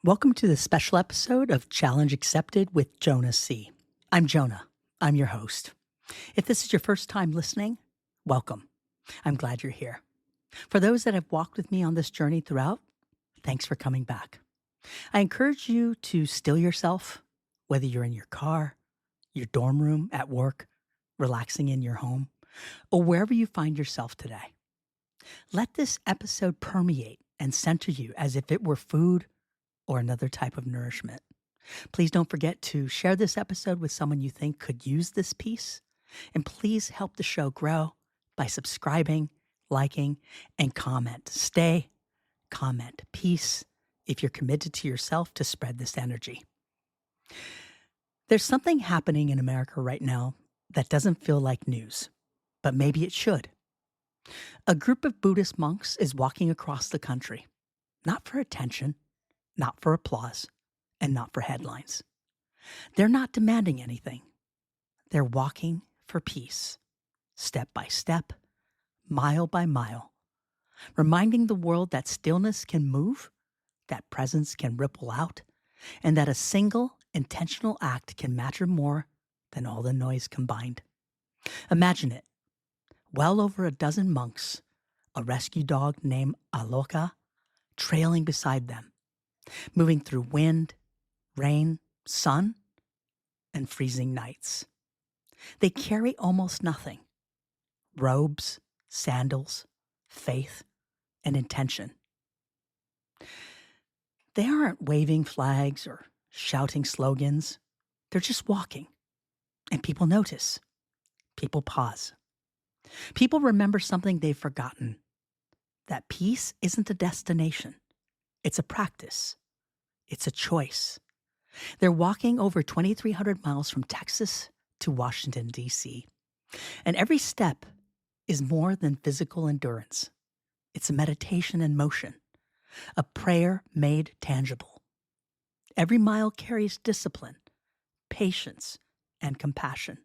Welcome to this special episode of Challenge Accepted with Jonah C. I'm Jonah. I'm your host. If this is your first time listening, welcome. I'm glad you're here. For those that have walked with me on this journey throughout, thanks for coming back. I encourage you to still yourself, whether you're in your car, your dorm room, at work, relaxing in your home, or wherever you find yourself today. Let this episode permeate and center you as if it were food or another type of nourishment. Please don't forget to share this episode with someone you think could use this piece. And please help the show grow by subscribing, liking, and comment. Stay, comment, peace, if you're committed to yourself to spread this energy. There's something happening in America right now that doesn't feel like news, but maybe it should. A group of Buddhist monks is walking across the country, not for attention, not for applause, and not for headlines. They're not demanding anything. They're walking for peace, step by step, mile by mile, reminding the world that stillness can move, that presence can ripple out, and that a single intentional act can matter more than all the noise combined. Imagine it. Well over a dozen monks, a rescue dog named Aloka, trailing beside them, moving through wind, rain, sun, and freezing nights. They carry almost nothing: robes, sandals, faith, and intention. They aren't waving flags or shouting slogans. They're just walking. And people notice. People pause. People remember something they've forgotten: that peace isn't a destination. It's a practice. It's a choice. They're walking over 2,300 miles from Texas to Washington, D.C. And every step is more than physical endurance. It's a meditation in motion, a prayer made tangible. Every mile carries discipline, patience, and compassion.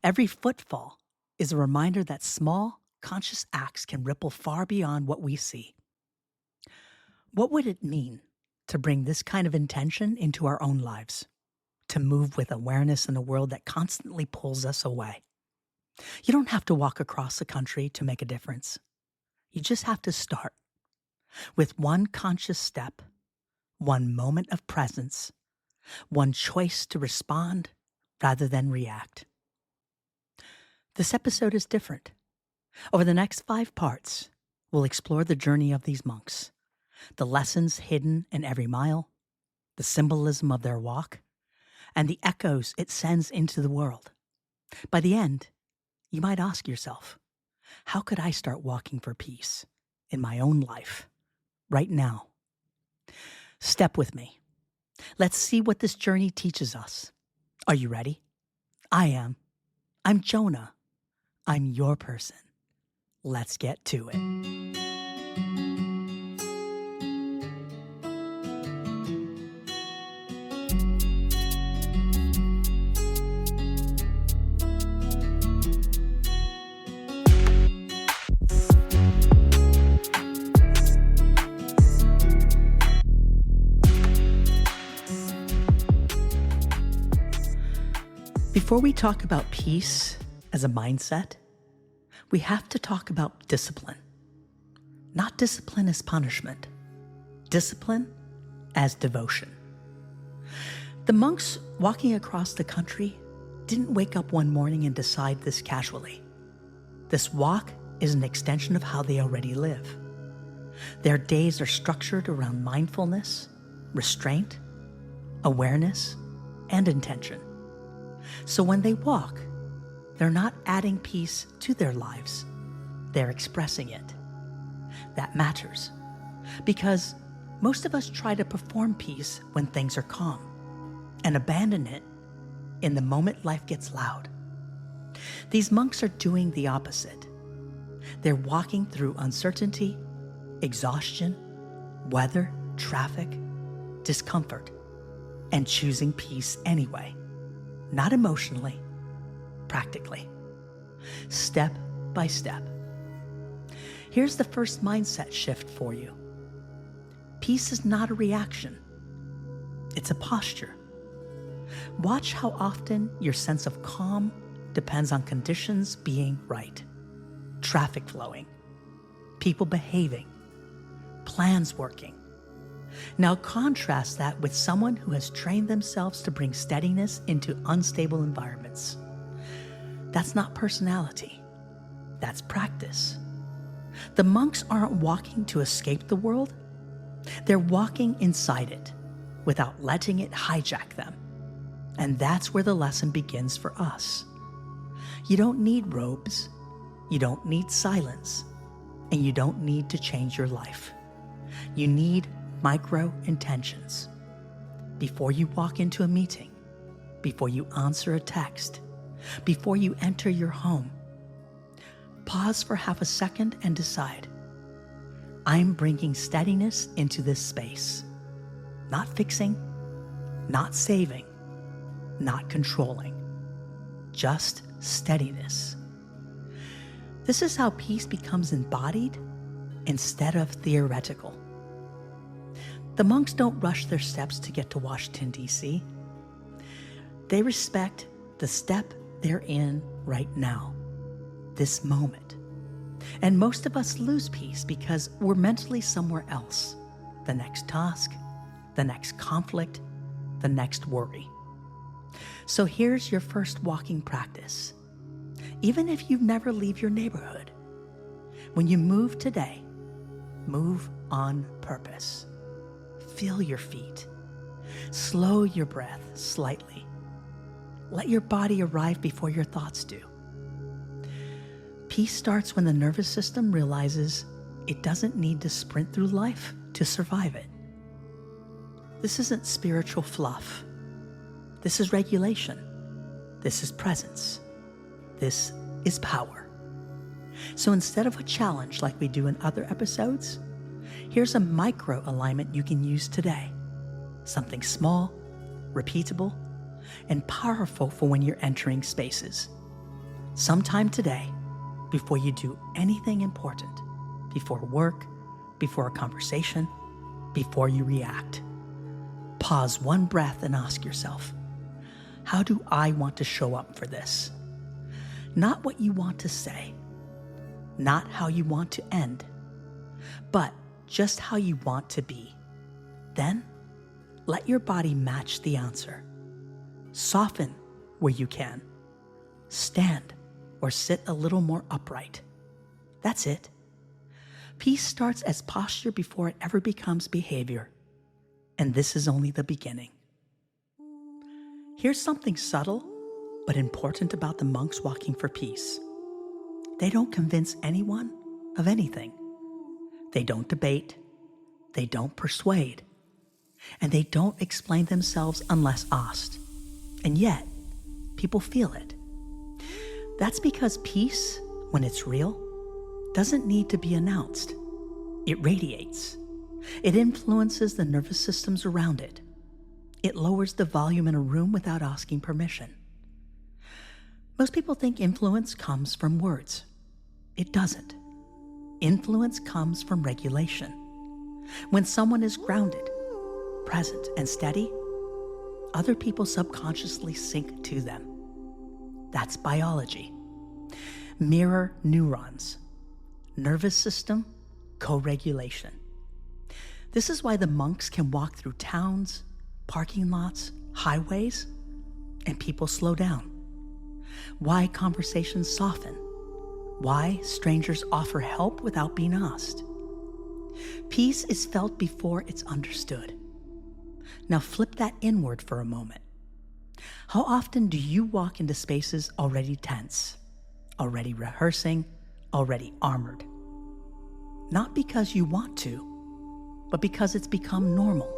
Every footfall is a reminder that small, conscious acts can ripple far beyond what we see. What would it mean to bring this kind of intention into our own lives, to move with awareness in a world that constantly pulls us away? You don't have to walk across the country to make a difference. You just have to start with one conscious step, one moment of presence, one choice to respond rather than react. This episode is different. Over the next 5 parts, we'll explore the journey of these monks, the lessons hidden in every mile, the symbolism of their walk, and the echoes it sends into the world. By the end, you might ask yourself, how could I start walking for peace in my own life right now? Step with me. Let's see what this journey teaches us. Are you ready? I am. I'm Jonah. I'm your person. Let's get to it. Before we talk about peace as a mindset, we have to talk about discipline. Not discipline as punishment, discipline as devotion. The monks walking across the country didn't wake up one morning and decide this casually. This walk is an extension of how they already live. Their days are structured around mindfulness, restraint, awareness, and intention. So when they walk, they're not adding peace to their lives. They're expressing it. That matters, because most of us try to perform peace when things are calm and abandon it in the moment life gets loud. These monks are doing the opposite. They're walking through uncertainty, exhaustion, weather, traffic, discomfort, and choosing peace anyway. Not emotionally, practically, step by step. Here's the first mindset shift for you. Peace is not a reaction. It's a posture. Watch how often your sense of calm depends on conditions being right. Traffic flowing, people behaving, plans working. Now contrast that with someone who has trained themselves to bring steadiness into unstable environments. That's not personality. That's practice. The monks aren't walking to escape the world. They're walking inside it without letting it hijack them. And that's where the lesson begins for us. You don't need robes. You don't need silence. And you don't need to change your life. You need micro intentions. Before you walk into a meeting, before you answer a text, before you enter your home, pause for half a second and decide, I'm bringing steadiness into this space. Not fixing, not saving, not controlling, just steadiness. This is how peace becomes embodied instead of theoretical. The monks don't rush their steps to get to Washington, D.C. They respect the step they're in right now, this moment. And most of us lose peace because we're mentally somewhere else. The next task, the next conflict, the next worry. So here's your first walking practice. Even if you never leave your neighborhood, when you move today, move on purpose. Feel your feet. Slow your breath slightly. Let your body arrive before your thoughts do. Peace starts when the nervous system realizes it doesn't need to sprint through life to survive it. This isn't spiritual fluff. This is regulation. This is presence. This is power. So instead of a challenge like we do in other episodes, here's a micro alignment you can use today. Something small, repeatable, and powerful for when you're entering spaces. Sometime today, before you do anything important, before work, before a conversation, before you react, pause one breath and ask yourself, how do I want to show up for this? Not what you want to say, not how you want to end, but just how you want to be. Then, let your body match the answer. Soften where you can. Stand or sit a little more upright. That's it. Peace starts as posture before it ever becomes behavior. And this is only the beginning. Here's something subtle but important about the monks walking for peace. They don't convince anyone of anything. They don't debate. They don't persuade. And they don't explain themselves unless asked. And yet, people feel it. That's because peace, when it's real, doesn't need to be announced. It radiates. It influences the nervous systems around it. It lowers the volume in a room without asking permission. Most people think influence comes from words. It doesn't. Influence comes from regulation. When someone is grounded, present, and steady, other people subconsciously sync to them. That's biology. Mirror neurons. Nervous system co-regulation. This is why the monks can walk through towns, parking lots, highways, and people slow down. Why conversations soften. Why strangers offer help without being asked. Peace is felt before it's understood. Now flip that inward for a moment. How often do you walk into spaces already tense, already rehearsing, already armored? Not because you want to, but because it's become normal.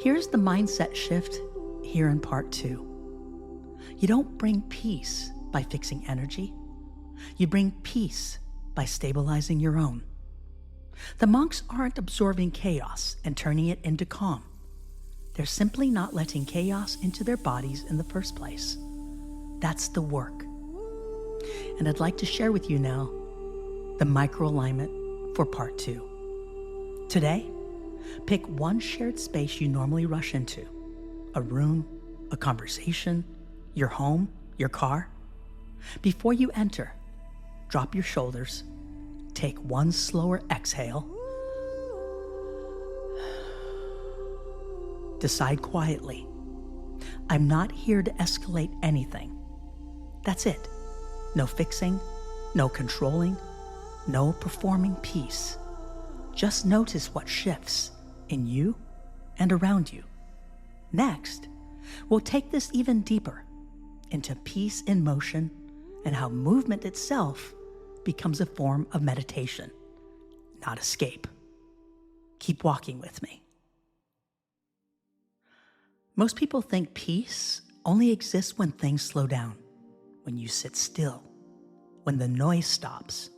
Here's the mindset shift here in part 2. You don't bring peace by fixing energy. You bring peace by stabilizing your own. The monks aren't absorbing chaos and turning it into calm. They're simply not letting chaos into their bodies in the first place. That's the work. And I'd like to share with you now the microalignment for part 2. Today, Pick one shared space you normally rush into: a room, a conversation, your home, your car. Before you enter, drop your shoulders, take one slower exhale, decide quietly, I'm not here to escalate anything. That's it. No fixing, no controlling, no performing peace. Just notice what shifts in you and around you. Next, we'll take this even deeper into peace in motion and how movement itself becomes a form of meditation, not escape. Keep walking with me. Most people think peace only exists when things slow down, when you sit still, when the noise stops,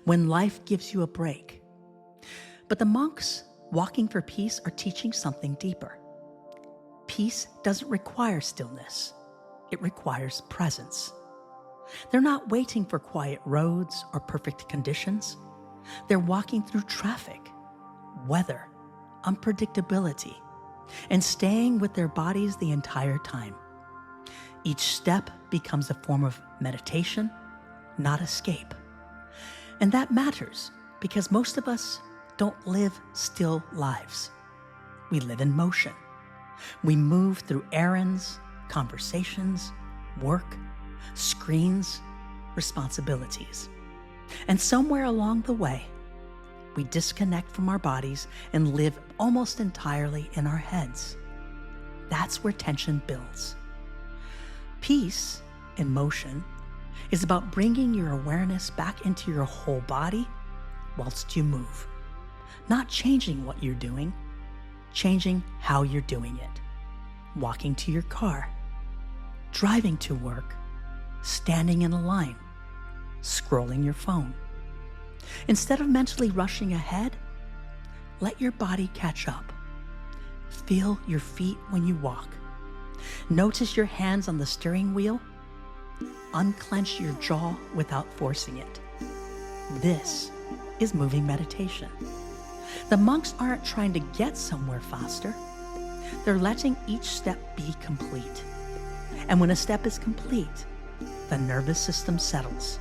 when life gives you a break. But the monks walking for peace are teaching something deeper. Peace doesn't require stillness. It requires presence. They're not waiting for quiet roads or perfect conditions. They're walking through traffic, weather, unpredictability, and staying with their bodies the entire time. Each step becomes a form of meditation, not escape. And that matters because most of us don't live still lives. We live in motion. We move through errands, conversations, work, screens, responsibilities. And somewhere along the way, we disconnect from our bodies and live almost entirely in our heads. That's where tension builds. Peace in motion is about bringing your awareness back into your whole body whilst you move. Not changing what you're doing, changing how you're doing it. Walking to your car, driving to work, standing in a line, scrolling your phone. Instead of mentally rushing ahead, let your body catch up. Feel your feet when you walk. Notice your hands on the steering wheel. Unclench your jaw without forcing it. This is moving meditation. The monks aren't trying to get somewhere faster. They're letting each step be complete. And when a step is complete, the nervous system settles.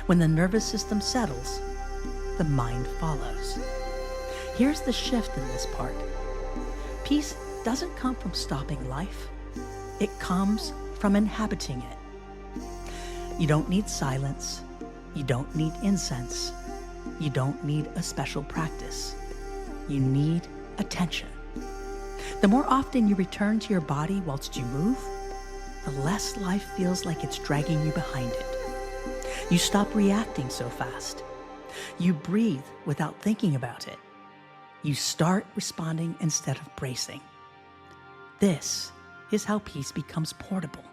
When the nervous system settles, the mind follows. Here's the shift in this part. Peace doesn't come from stopping life. It comes from inhabiting it. You don't need silence. You don't need incense. You don't need a special practice. You need attention. The more often you return to your body whilst you move, the less life feels like it's dragging you behind it. You stop reacting so fast. You breathe without thinking about it. You start responding instead of bracing. This is how peace becomes portable.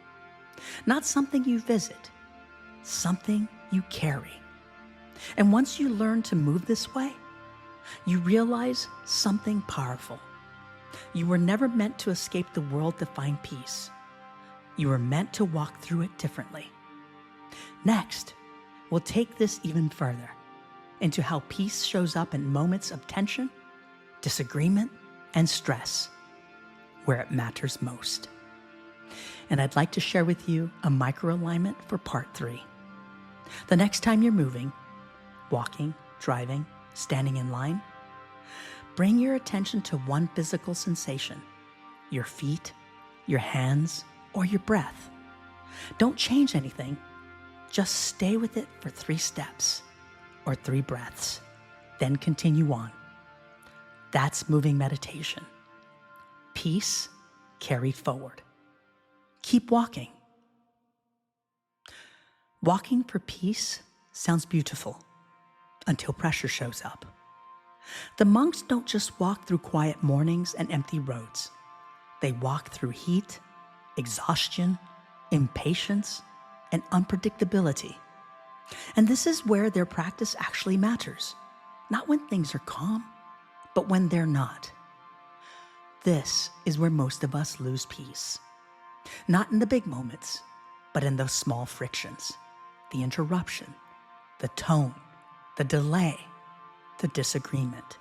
Not something you visit, something you carry. And once you learn to move this way, you realize something powerful. You were never meant to escape the world to find peace. You were meant to walk through it differently. Next, we'll take this even further into how peace shows up in moments of tension, disagreement, and stress, where it matters most. And I'd like to share with you a microalignment for part 3. The next time you're moving, walking, driving, standing in line, bring your attention to one physical sensation: your feet, your hands, or your breath. Don't change anything. Just stay with it for 3 steps or 3 breaths, then continue on. That's moving meditation. Peace carried forward. Keep walking. Walking for peace sounds beautiful until pressure shows up. The monks don't just walk through quiet mornings and empty roads. They walk through heat, exhaustion, impatience, and unpredictability. And this is where their practice actually matters. Not when things are calm, but when they're not. This is where most of us lose peace. Not in the big moments, but in those small frictions. The interruption, the tone, the delay, the disagreement.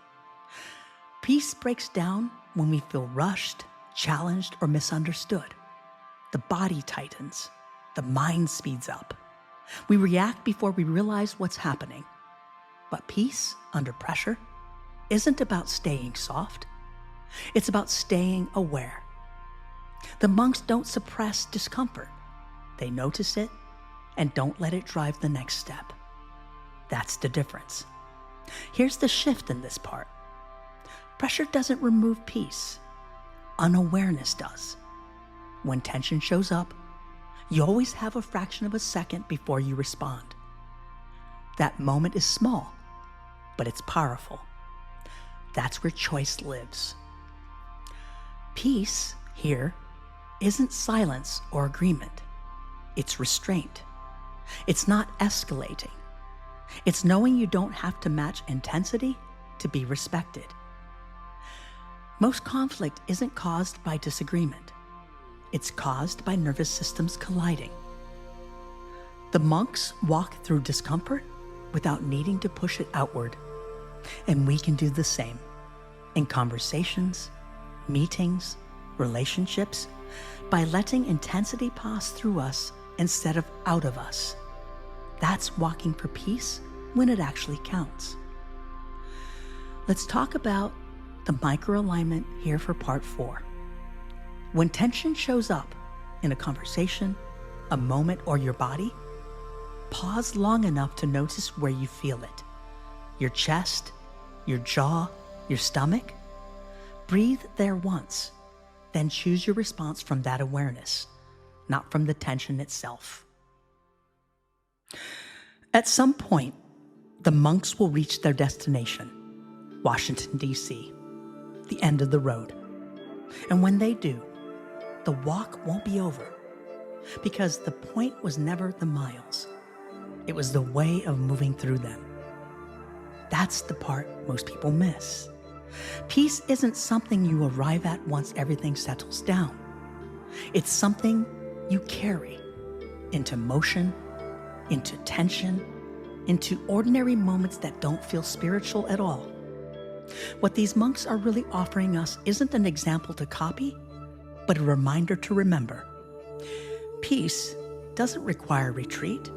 Peace breaks down when we feel rushed, challenged, or misunderstood. The body tightens. The mind speeds up. We react before we realize what's happening. But peace under pressure isn't about staying soft. It's about staying aware. The monks don't suppress discomfort. They notice it and don't let it drive the next step. That's the difference. Here's the shift in this part. Pressure doesn't remove peace. Unawareness does. When tension shows up, you always have a fraction of a second before you respond. That moment is small, but it's powerful. That's where choice lives. Peace here isn't silence or agreement. It's restraint. It's not escalating. It's knowing you don't have to match intensity to be respected. Most conflict isn't caused by disagreement. It's caused by nervous systems colliding. The monks walk through discomfort without needing to push it outward. And we can do the same in conversations, meetings, relationships, by letting intensity pass through us instead of out of us. That's walking for peace when it actually counts. Let's talk about the microalignment here for part 4. When tension shows up in a conversation, a moment, or your body, pause long enough to notice where you feel it. Your chest, your jaw, your stomach. Breathe there once, then choose your response from that awareness, not from the tension itself. At some point, the monks will reach their destination, Washington, D.C., the end of the road. And when they do, the walk won't be over, because the point was never the miles. It was the way of moving through them. That's the part most people miss. Peace isn't something you arrive at once everything settles down. It's something you carry into motion, into tension, into ordinary moments that don't feel spiritual at all. What these monks are really offering us isn't an example to copy, but a reminder to remember. Peace doesn't require retreat.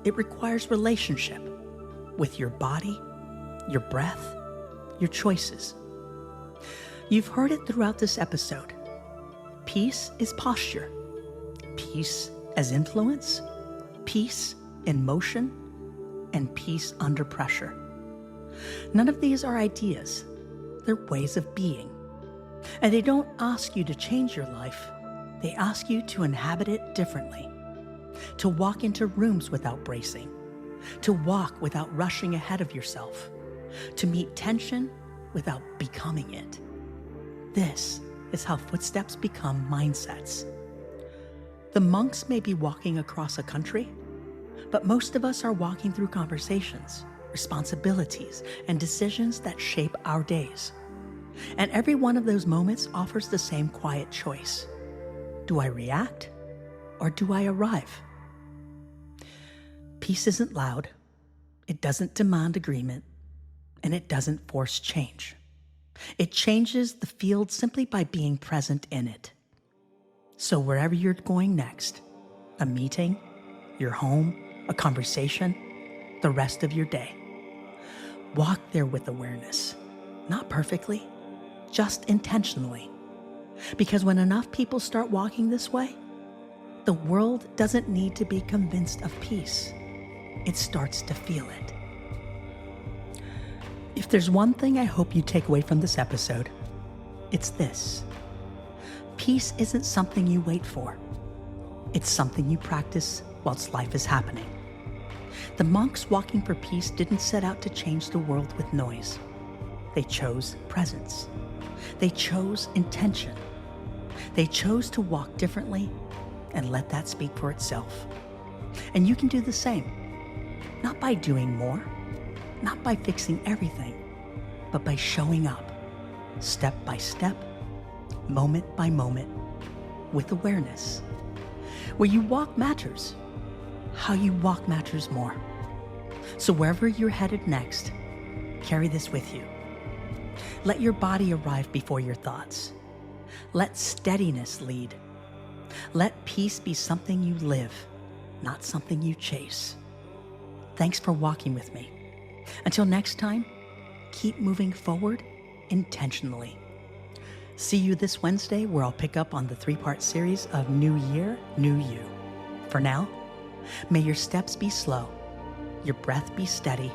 It requires relationship with your body, your breath, your choices. You've heard it throughout this episode. Peace is posture. Peace as influence. Peace in motion. And peace under pressure. None of these are ideas. They're ways of being. And they don't ask you to change your life. They ask you to inhabit it differently. To walk into rooms without bracing. To walk without rushing ahead of yourself. To meet tension without becoming it. This is how footsteps become mindsets. The monks may be walking across a country, but most of us are walking through conversations, responsibilities, and decisions that shape our days. And every one of those moments offers the same quiet choice. Do I react or do I arrive? Peace isn't loud, it doesn't demand agreement, and it doesn't force change. It changes the field simply by being present in it. So wherever you're going next, a meeting, your home, a conversation, the rest of your day, walk there with awareness, not perfectly, just intentionally. Because when enough people start walking this way, the world doesn't need to be convinced of peace. It starts to feel it. If there's one thing I hope you take away from this episode, it's this. Peace isn't something you wait for. It's something you practice whilst life is happening. The monks walking for peace didn't set out to change the world with noise. They chose presence. They chose intention. They chose to walk differently and let that speak for itself. And you can do the same. Not by doing more, not by fixing everything, but by showing up, step by step, moment by moment, with awareness. Where you walk matters. How you walk matters more. So wherever you're headed next, carry this with you. Let your body arrive before your thoughts. Let steadiness lead. Let peace be something you live, not something you chase. Thanks for walking with me. Until next time, keep moving forward intentionally. See you this Wednesday, where I'll pick up on the 3-part series of New Year, New You. For now, may your steps be slow, your breath be steady,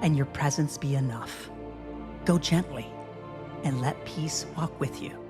and your presence be enough. Go gently and let peace walk with you.